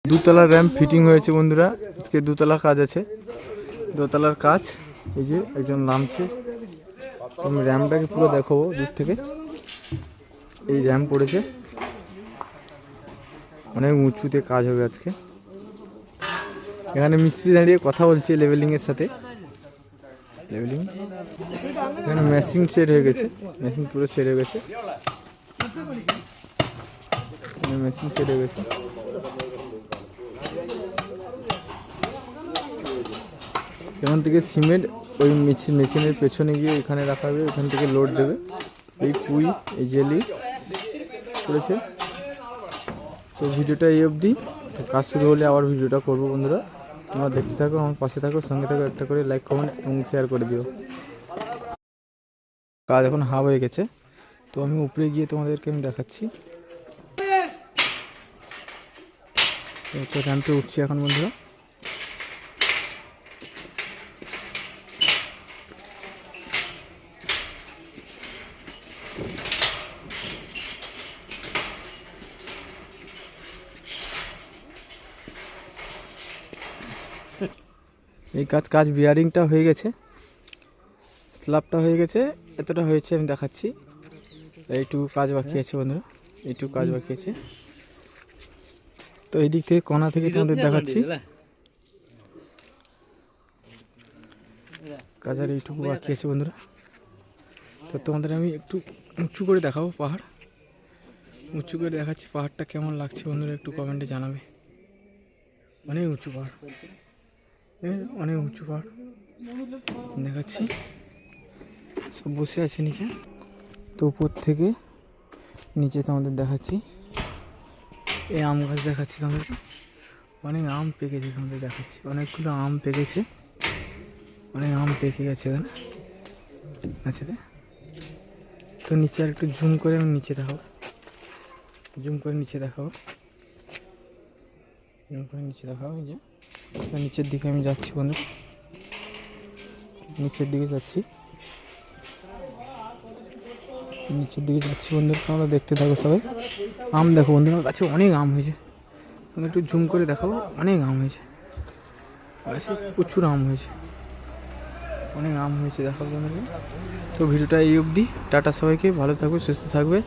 দুতলা ramp fitting হয়েছে বন্ধুরা। আজকে দুতলা কাজ আছে, দোতলার কাজ। এই যে একজন নামছে, আমি র্যাম্পটাকে পুরো দেখাবো দূর থেকে। এই র্যাম্প পড়েছে, অনেক উঁচুতে কাজ হবে আজকে। এখানে মিস্ত্রি দাঁড়িয়ে কথা বলছে লেভেলিংয়ের সাথে। লেভেলিং এখানে মেশিন সেট হয়ে গেছে, মেশিন পুরো সেট হয়ে গেছে, মেশিন সেট হয়ে গেছে। এখান থেকে সিমেন্ট ওই মেশিনের পেছনে গিয়ে এখানে রাখা হবে, ওখান থেকে লোড দেবে। এই পুই এই জেলি করেছে। তো ভিডিওটা এই অবধি, কাজ শুরু হলে আবার ভিডিওটা করবো বন্ধুরা। তোমরা দেখতে থাকো, আমার পাশে থাকো, সঙ্গে থাকো, একটা করে লাইক কমেন্ট এবং শেয়ার করে দিও। কাজ এখন হাফ হয়ে গেছে, তো আমি উপরে গিয়ে তোমাদেরকে আমি দেখাচ্ছি। তো র্যাম্পে উঠছি এখন বন্ধুরা। এই কাজ বিয়ারিংটা হয়ে গেছে, স্ল্যাবটা হয়ে গেছে, এতটা হয়েছে আমি দেখাচ্ছি। এইটুকু কাজ বাকি আছে বন্ধুরা, এইটুকু কাজ বাকি আছে। তো এই দিক থেকে কোণা থেকে তোমাদের দেখাচ্ছি, কাজ আর এইটুকু বাকি আছে বন্ধুরা। তো তোমাদের আমি একটু উঁচু করে দেখাবো, পাহাড় উঁচু করে দেখাচ্ছি। পাহাড়টা কেমন লাগছে বন্ধুরা একটু কমেন্টে জানাবে। অনেক উঁচু পাহাড়, অনেক উঁচু পাহাড় দেখাচ্ছি। সব বসে আছে নিচে। তো উপর থেকে নিচে তোমাদের দেখাচ্ছি, এই আম গাছ দেখাচ্ছি তোমাদেরকে। অনেক আম পেকেছে তোমাদের দেখাচ্ছি, অনেকগুলো আম পেকেছে, অনেক আম পেকে গেছে এখানে আছে। তো নিচে আর একটু জুম করে আমি নিচে দেখাবো, জুম করে নিচে দেখাবো, জুম করে নিচে দেখাবো। এই যে নিচের দিকে আমি যাচ্ছি বন্ধু, নিচের দিকে যাচ্ছি, নিচের দিকে যাচ্ছি বন্ধুরা। তোমরা দেখতে থাকো সবাই। আম দেখো বন্ধুরা, গাছে অনেক আম হয়েছে, তোমরা একটু জুম করে দেখাবো। অনেক আম হয়েছে গাছে, প্রচুর আম হয়েছে, অনেক আম হয়েছে দেখাবো বন্ধুরা। তো ভিডিওটা এই অবধি, টাটা সবাইকে, ভালো থাকবে, সুস্থ থাকবে।